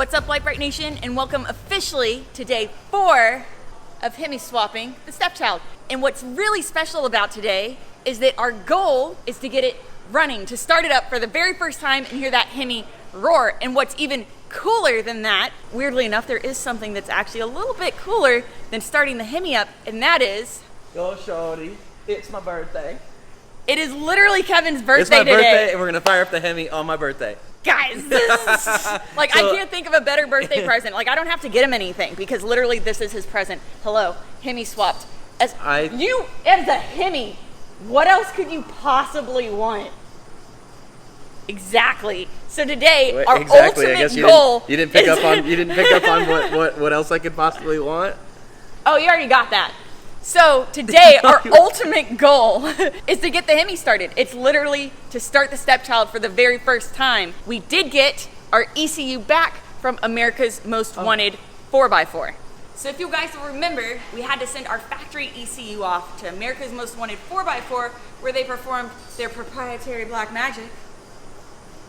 What's up, Brite Nation, and welcome officially to day 4 of HEMI swapping the stepchild. And what's really special about today is that our goal is to get it running, to start it up for the very first time and hear that HEMI roar. And what's even cooler than that, weirdly enough, there is something that's actually a little bit cooler than starting the HEMI up, and that is... Go shorty, it's my birthday. It is literally Kevin's birthday It's my today. birthday, and we're gonna fire up the HEMI on my birthday. Guys, this is, like, I can't think of a better birthday present. Like, I don't have to get him anything because literally this is his present. Hello, HEMI swapped. As a HEMI, what else could you possibly want? Exactly. So today, our ultimate goal. You didn't pick up on what else I could possibly want. Oh, you already got that. So today, our ultimate goal is to get the HEMI started. It's literally to start the stepchild for the very first time. We did get our ECU back from America's Most Wanted 4x4. So if you guys will remember, we had to send our factory ECU off to America's Most Wanted 4x4, where they performed their proprietary black magic.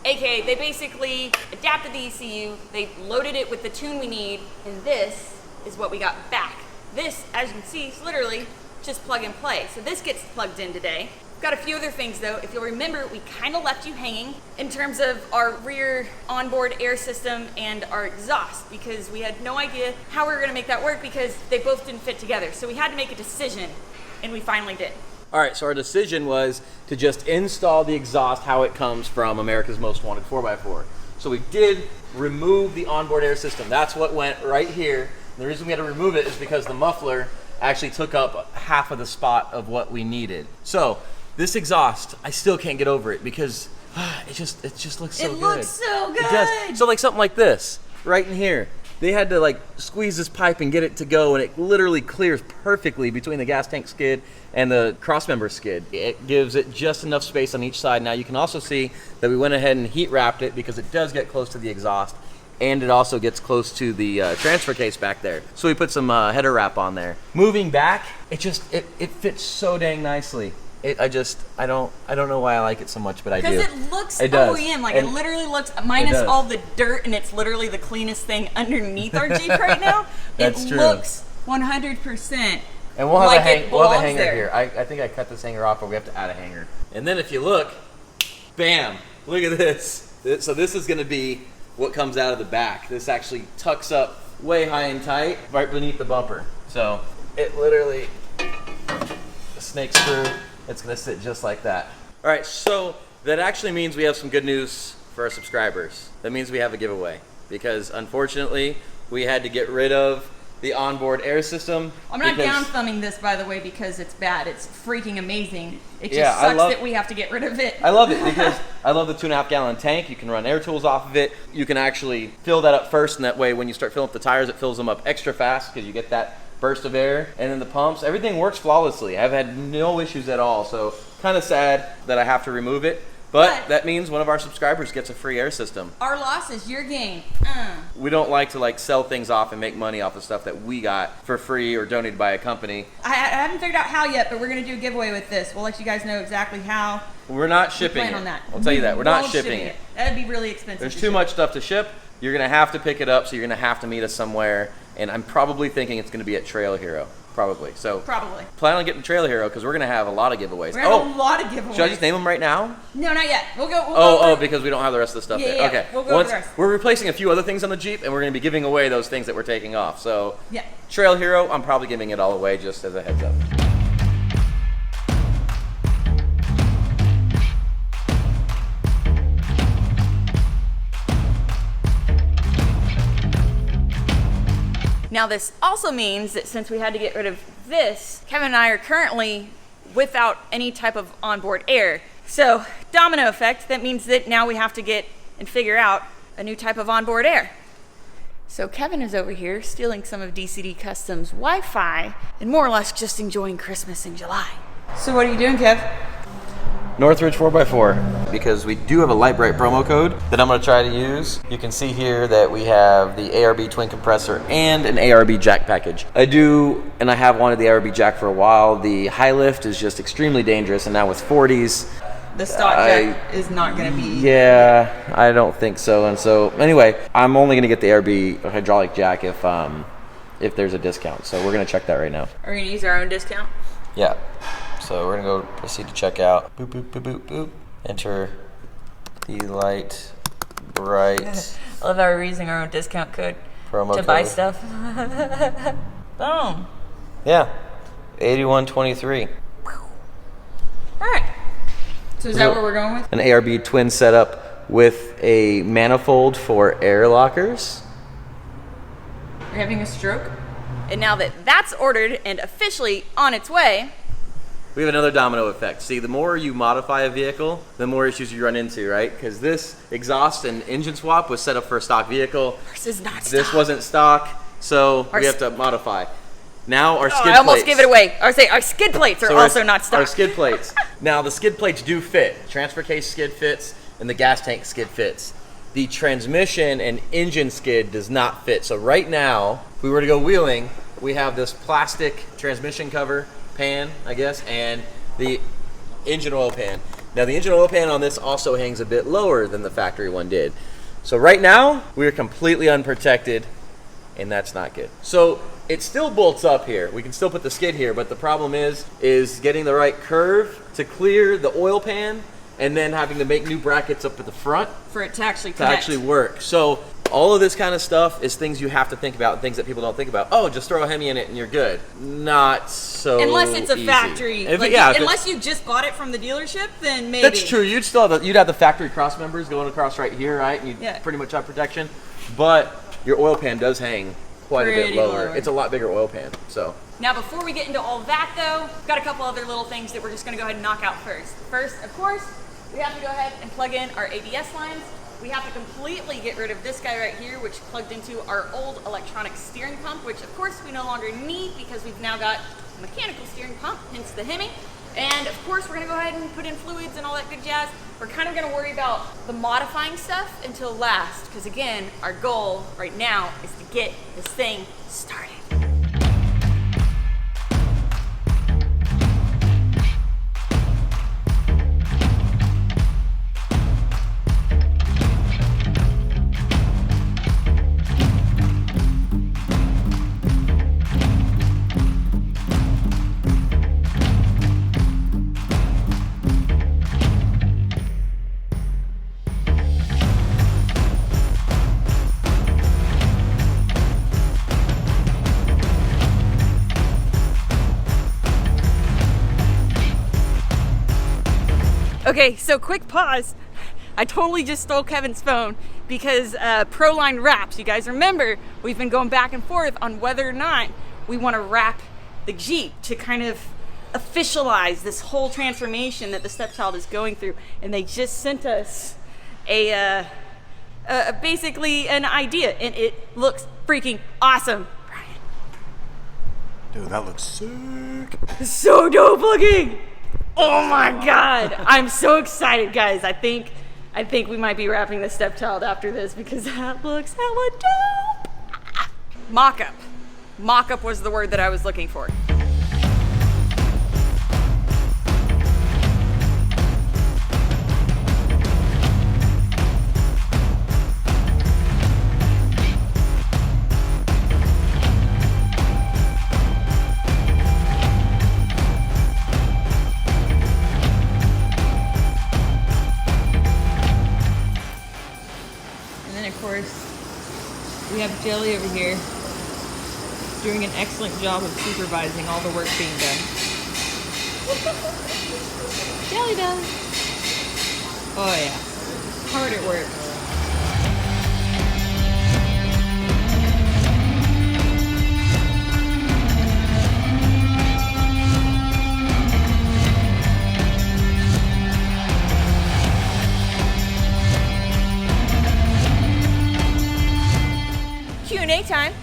AKA, they basically adapted the ECU, they loaded it with the tune we need, and this is what we got back. This, as you can see, is literally just plug and play. So this gets plugged in today. Got a few other things though. If you'll remember, we kind of left you hanging in terms of our rear onboard air system and our exhaust, because we had no idea how we were gonna make that work because they both didn't fit together. So we had to make a decision, and we finally did. All right, so our decision was to just install the exhaust how it comes from America's Most Wanted 4x4. So we did remove the onboard air system. That's what went right here. The reason we had to remove it is because the muffler actually took up half of the spot of what we needed. So this exhaust, I still can't get over it because it just looks so good. It looks so good. It does. So like something like this, right in here. They had to like squeeze this pipe and get it to go, and it literally clears perfectly between the gas tank skid and the crossmember skid. It gives it just enough space on each side. Now you can also see that we went ahead and heat wrapped it because it does get close to the exhaust, and it also gets close to the transfer case back there. So we put some header wrap on there. Moving back, it fits so dang nicely. I don't know why I like it so much, but I do. Because it looks OEM, like it literally looks, minus all the dirt, and it's literally the cleanest thing underneath our Jeep right now. That's true. Looks 100%. And we'll have a hanger here. I think I cut this hanger off, but we have to add a hanger. And then if you look, bam, look at this. So this is gonna be what comes out of the back. This actually tucks up way high and tight right beneath the bumper. So it literally, the snake screw, it's gonna sit just like that. All right, so that actually means we have some good news for our subscribers. That means we have a giveaway, because unfortunately we had to get rid of the onboard air system. I'm not down thumbing this, by the way, because it's bad. It's freaking amazing. It just sucks that we have to get rid of it. I love it because I love the 2.5 gallon tank. You can run air tools off of it. You can actually fill that up first, and that way when you start filling up the tires, it fills them up extra fast because you get that burst of air. And then the pumps, everything works flawlessly. I've had no issues at all. So kind of sad that I have to remove it. But that means one of our subscribers gets a free air system. Our loss is your gain. We don't like to sell things off and make money off of stuff that we got for free or donated by a company. I haven't figured out how yet, but we're going to do a giveaway with this. We'll let you guys know exactly how. We're not shipping it. On that. I'll tell you that. We're not shipping it. That'd be really expensive. There's too much stuff to ship. You're going to have to pick it up, so you're going to have to meet us somewhere. And I'm probably thinking it's going to be at Trail Hero. Probably. Plan on getting Trail Hero because we're going to have a lot of giveaways. We're going to have a lot of giveaways. Should I just name them right now? No, not yet. We'll go because we don't have the rest of the stuff there. Yeah. Okay. We'll go over the rest. We're replacing a few other things on the Jeep, and we're going to be giving away those things that we're taking off. So, yeah. Trail Hero, I'm probably giving it all away just as a heads up. Now this also means that since we had to get rid of this, Kevin and I are currently without any type of onboard air. So domino effect, that means that now we have to get and figure out a new type of onboard air. So Kevin is over here stealing some of DCD Customs Wi-Fi and more or less just enjoying Christmas in July. So what are you doing, Kev? Northridge 4x4, because we do have a Lite Brite promo code that I'm going to try to use. You can see here that we have the ARB twin compressor and an ARB jack package. I have wanted the ARB jack for a while. The high lift is just extremely dangerous, and now with 40s, The stock jack is not going to be. Yeah, I don't think so. And so anyway, I'm only going to get the ARB hydraulic jack if there's a discount. So we're going to check that right now. Are we going to use our own discount? Yeah. So we're going to go proceed to check out. Boop, boop, boop, boop, boop. Enter the Lite, Brite. I love how we're using our own discount code Promo to code. buy stuff. Boom. Yeah, 8123. All right. So is that what we're going with? An ARB twin setup with a manifold for air lockers. You're having a stroke? And now that that's ordered and officially on its way, We have another domino effect. See, the more you modify a vehicle, the more issues you run into, right? Because this exhaust and engine swap was set up for a stock vehicle. Ours is not stock. This wasn't stock, so we have to modify. Now our skid plates. I almost gave it away. I would say our skid plates are also not stock. Our skid plates. Now the skid plates do fit. Transfer case skid fits and the gas tank skid fits. The transmission and engine skid does not fit. So right now, if we were to go wheeling, we have this plastic transmission cover pan, I guess, and the engine oil pan. Now the engine oil pan on this also hangs a bit lower than the factory one did. So right now, we're completely unprotected, and that's not good. So it still bolts up here. We can still put the skid here, but the problem is getting the right curve to clear the oil pan and then having to make new brackets up at the front for it to actually connect. To actually work. So all of this kind of stuff is things you have to think about, things that people don't think about. Oh, just throw a Hemi in it and you're good. Not so unless it's a easy. factory. Unless you just bought it from the dealership, then maybe. That's true. You'd have the factory cross members going across right here, right? And you'd pretty much have protection. But your oil pan does hang quite a bit lower. It's a lot bigger oil pan. So now, before we get into all that, though, we've got a couple other little things that we're just going to go ahead and knock out first. First, of course, we have to go ahead and plug in our ABS lines. We have to completely get rid of this guy right here, which plugged into our old electronic steering pump, which of course we no longer need because we've now got a mechanical steering pump, hence the Hemi. And of course, we're gonna go ahead and put in fluids and all that good jazz. We're kind of gonna worry about the modifying stuff until last, because again, our goal right now is to get this thing started. Okay, so quick pause. I totally just stole Kevin's phone because Proline wraps. You guys remember, we've been going back and forth on whether or not we want to wrap the Jeep to kind of officialize this whole transformation that the stepchild is going through. And they just sent us basically an idea, and it looks freaking awesome. Brian. Dude, that looks sick. So dope looking. Oh my God, I'm so excited, guys. I think we might be wrapping the stepchild after this because that looks hella dope. Mock-up. Mock-up was the word that I was looking for. We have Jelly over here doing an excellent job of supervising all the work being done. Jelly does. Oh yeah, hard at work. Q&A time.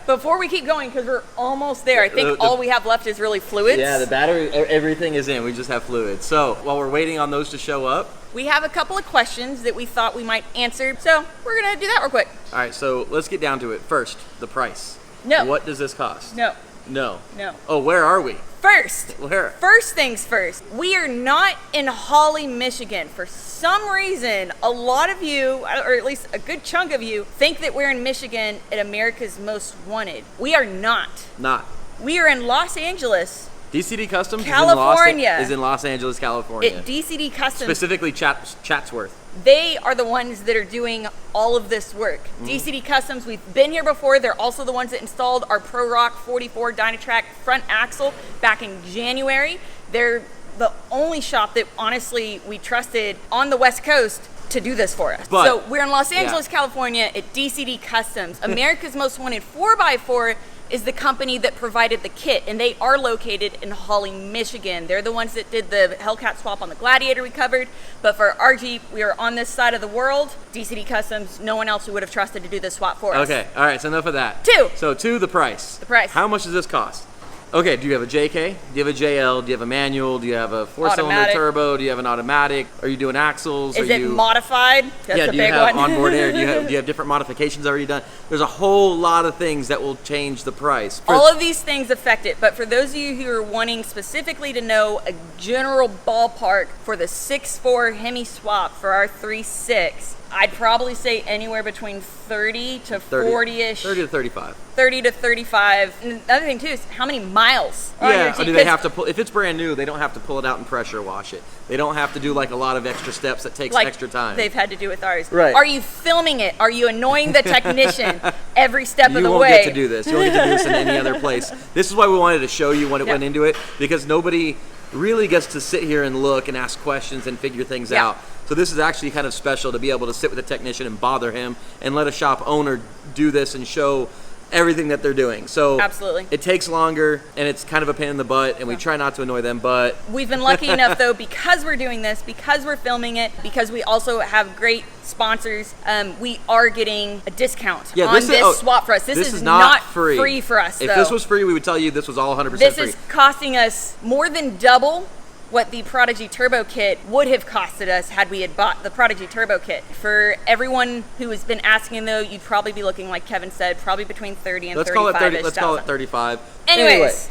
Before we keep going, because we're almost there, I think all we have left is really fluids. Yeah, the battery, everything is in. We just have fluids. So while we're waiting on those to show up, we have a couple of questions that we thought we might answer. So we're going to do that real quick. All right, so let's get down to it. First, the price. No. What does this cost? No. No. No. Oh, where are we? First. Where? First things first. We are not in Holly, Michigan. For some reason, a lot of you, or at least a good chunk of you, think that we're in Michigan at America's Most Wanted. We are not. Not. We are in Los Angeles, DCD Customs California. is in Los Angeles, California. At DCD Customs. Specifically Chatsworth. They are the ones that are doing all of this work. DCD Customs, we've been here before. They're also the ones that installed our Pro Rock 44 Dynatrac front axle back in January. They're the only shop that honestly we trusted on the West Coast to do this for us. But, so we're in Los Angeles, California at DCD Customs. America's Most Wanted 4x4 is the company that provided the kit, and they are located in Holly, Michigan. They're the ones that did the Hellcat swap on the Gladiator we covered, but for our Jeep, we are on this side of the world. DCD Customs, no one else we would have trusted to do this swap for us. Okay, all right, so enough of that. Two. So the price. The price. How much does this cost? Okay, do you have a JK? Do you have a JL? Do you have a manual? Do you have a four-cylinder Automatic. turbo? Do you have an automatic? Are you doing axles? Is it modified? That's yeah, the do you big have one. onboard air? Do you have different modifications already done? There's a whole lot of things that will change the price. All of these things affect it, but for those of you who are wanting specifically to know a general ballpark for the 6.4 HEMI swap for our 3.6, I'd probably say anywhere between 30 to 40-ish. 30 to 35. 30 to 35. And the other thing too is how many miles are on your Yeah, Jeep? do they have to pull, if it's brand new, they don't have to pull it out and pressure wash it. They don't have to do like a lot of extra steps that takes like extra time. they've had to do with ours. Right. Are you filming it? Are you annoying the technician every step of the way? You won't get to do this. You won't get to do this in any other place. This is why we wanted to show you when it Yeah. went into it, because nobody really gets to sit here and look and ask questions and figure things Yeah. out. So this is actually kind of special to be able to sit with a technician and bother him and let a shop owner do this and show everything that they're doing. So Absolutely. it takes longer and it's kind of a pain in the butt, and we try not to annoy them, but We've been lucky enough though, because we're doing this, because we're filming it, because we also have great sponsors, we are getting a discount on this swap for us. This is not free for us, If though. this was free, we would tell you this was all 100% This free. is costing us more than double what the Prodigy Turbo Kit would have costed us had we had bought the Prodigy Turbo Kit. For everyone who has been asking though, you'd probably be looking, like Kevin said, probably between 30 and 35-ish. Let's call it 35. Anyways,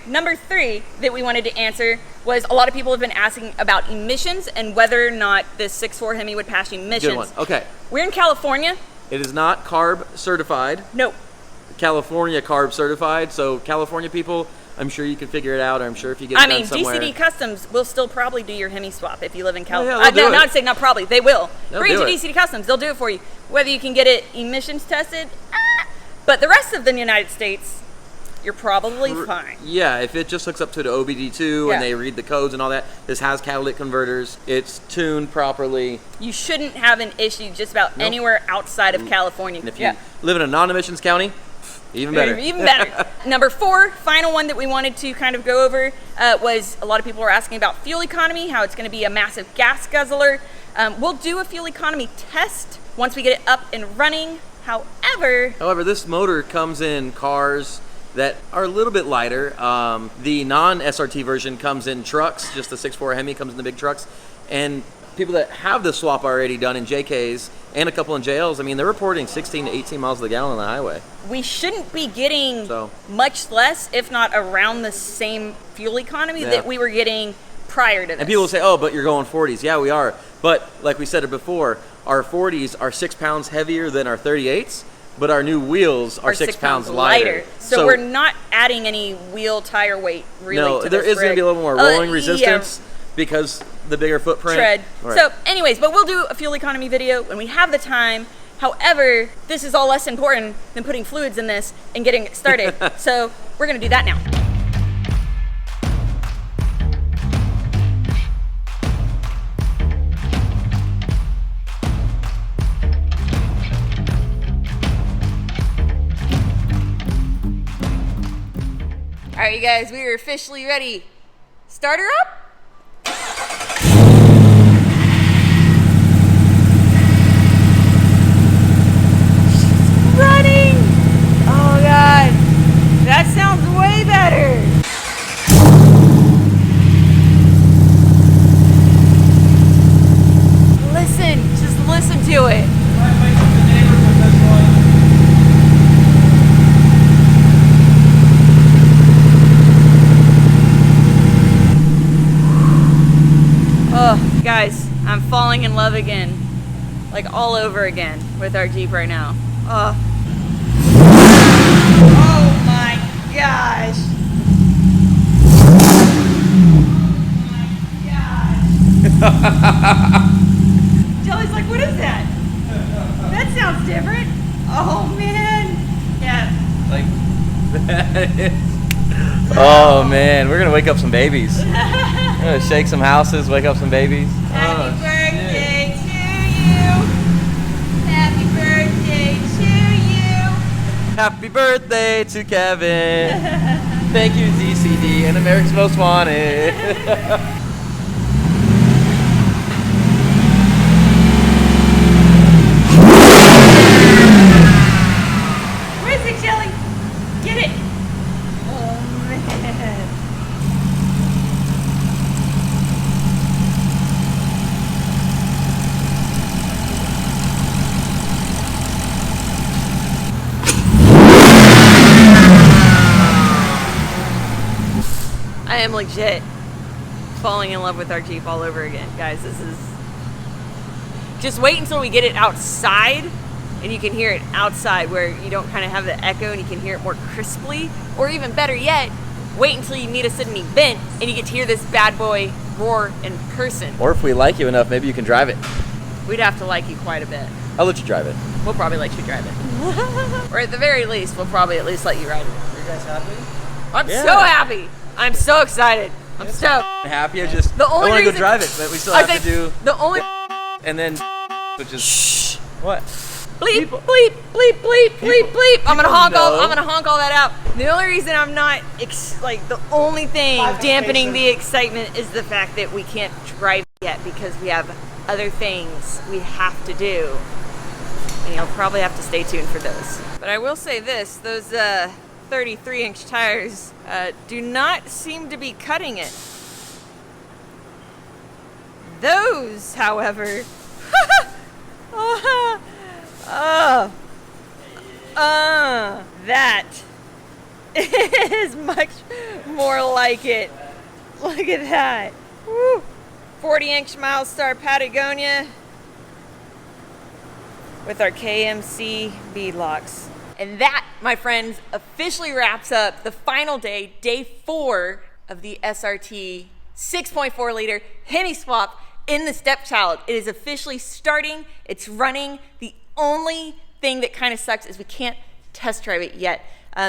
number three that we wanted to answer was a lot of people have been asking about emissions and whether or not this 6.4 HEMI would pass emissions. Good one. Okay. We're in California. It is not CARB certified. No. California CARB certified. So California people, I'm sure you can figure it out, or I'm sure if you get it done somewhere. DCD Customs will still probably do your HEMI swap if you live in California. yeah, they'll do it. Not say not probably, they will. Bring it to do it. DCD Customs, they'll do it for you. Whether you can get it emissions tested, but the rest of the United States, you're probably fine. Yeah, if it just hooks up to the OBD2 Yeah. and they read the codes and all that, this has catalytic converters, it's tuned properly. You shouldn't have an issue just about anywhere outside of California. And if you live in a non-emissions county, even better. Even better. Number 4, final one that we wanted to kind of go over was a lot of people were asking about fuel economy, how it's going to be a massive gas guzzler. We'll do a fuel economy test once we get it up and running. However, this motor comes in cars that are a little bit lighter. The non-SRT version comes in trucks, just the 6.4 HEMI comes in the big trucks. And people that have the swap already done in JKs and a couple in JLs, I mean, they're reporting 16 to 18 miles to the gallon on the highway. we shouldn't be getting much less, if not around the same fuel economy that we were getting prior to this. And people will say, oh, but you're going 40s. Yeah, we are. But like we said it before, our 40s are 6 pounds heavier than our 38s, but our new wheels are 6 pounds lighter. So we're not adding any wheel tire weight really to this there is going to be a little more rolling resistance because the bigger footprint. Tread. Right. So anyways, but we'll do a fuel economy video when we have the time. However, this is all less important than putting fluids in this and getting it started. So we're going to do that now. All right, you guys, we are officially ready. Starter up. Running! Oh God, that sounds way better. Listen, just listen to it. again. Like all over again with our Jeep right now. Oh my gosh. Jelly's like, what is that? That sounds different. Oh man. Yeah. Like that is. Oh man, we're gonna wake up some babies. We're gonna shake some houses, wake up some babies. Happy birthday to you. Happy birthday to you. Happy birthday to Kevin. Thank you, DCD and America's Most Wanted. I am legit falling in love with our Jeep all over again, guys. This is just wait until we get it outside and you can hear it outside where you don't kind of have the echo and you can hear it more crisply, or even better yet, wait until you meet us at an event and you get to hear this bad boy roar in person. Or if we like you enough, maybe you can drive it. We'd have to like you quite a bit. I'll let you drive it. We'll probably let you drive it. Or at the very least, we'll probably at least let you ride it. Are you guys happy? I'm so happy. I'm so excited. I'm stoked. Happy. I just the only I want to reason, go drive it, but we still have to do the only and then which is what? Bleep, bleep, bleep, bleep, bleep, bleep. I'm gonna honk know. all that out. The only reason I'm not the only thing dampening the excitement is the fact that we can't drive yet because we have other things we have to do. And you'll probably have to stay tuned for those. But I will say this, those 33-inch tires do not seem to be cutting it. Those, however, that is much more like it. Look at that. Woo. 40-inch Milestar Patagonia with our KMC beadlocks. And that, my friends, officially wraps up the final day, day 4 of the SRT 6.4 liter HEMI swap in the stepchild. It is officially starting. It's running. The only thing that kind of sucks is we can't test drive it yet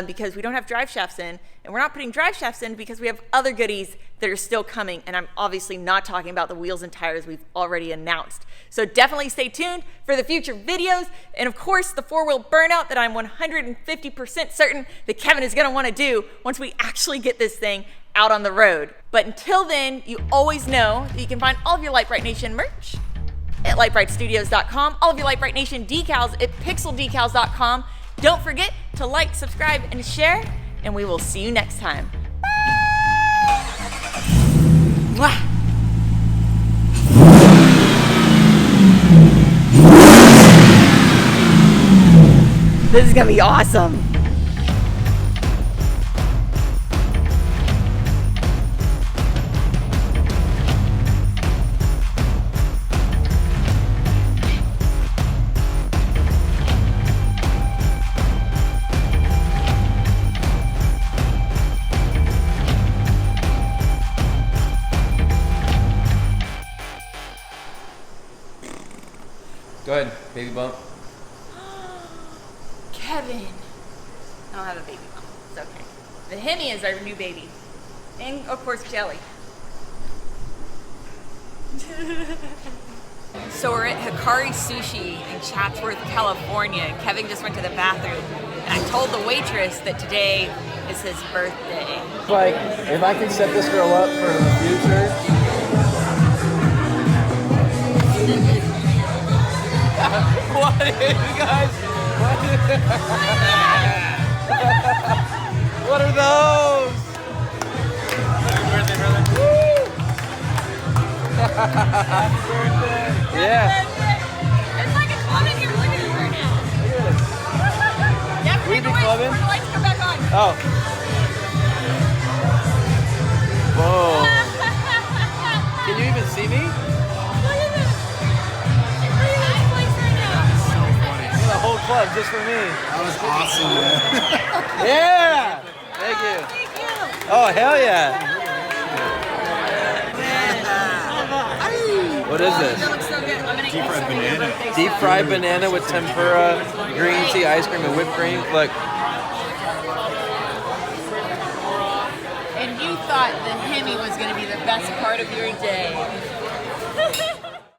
because we don't have drive shafts in, and we're not putting drive shafts in because we have other goodies that are still coming, and I'm obviously not talking about the wheels and tires we've already announced. So definitely stay tuned for the future videos, and of course the 4-wheel burnout that I'm 150% certain that Kevin is gonna wanna do once we actually get this thing out on the road. But until then, you always know that you can find all of your Lite Brite Nation merch at LiteBriteStudios.com, all of your Lite Brite Nation decals at PixelDecals.com. Don't forget to like, subscribe, and share, and we will see you next time. Mwah. This is gonna be awesome. Go ahead, baby bump. Kevin. I don't have a baby bump. It's okay. The HEMI is our new baby. And of course, Jelly. So we're at Hikari Sushi in Chatsworth, California. Kevin just went to the bathroom. And I told the waitress that today is his birthday. Like, if I can set this girl up for the future. What is, guys? What are those? Happy birthday, brother. Woo! Happy birthday. Yeah. It's like a club in here. Look at it right now. Look at this. You have to We take be away clubbing? before the lights come back on. Oh. Whoa. Can you even see me? Look at this. one just for me. That was awesome, man. Yeah! Thank you. Thank you. Oh, hell yeah. What is this? That looks so good. I'm gonna eat Deep-fried some of your banana. birthday Deep stuff. fried banana with tempura, green tea, ice cream, and whipped cream. Look. And you thought the Hemi was going to be the best part of your day.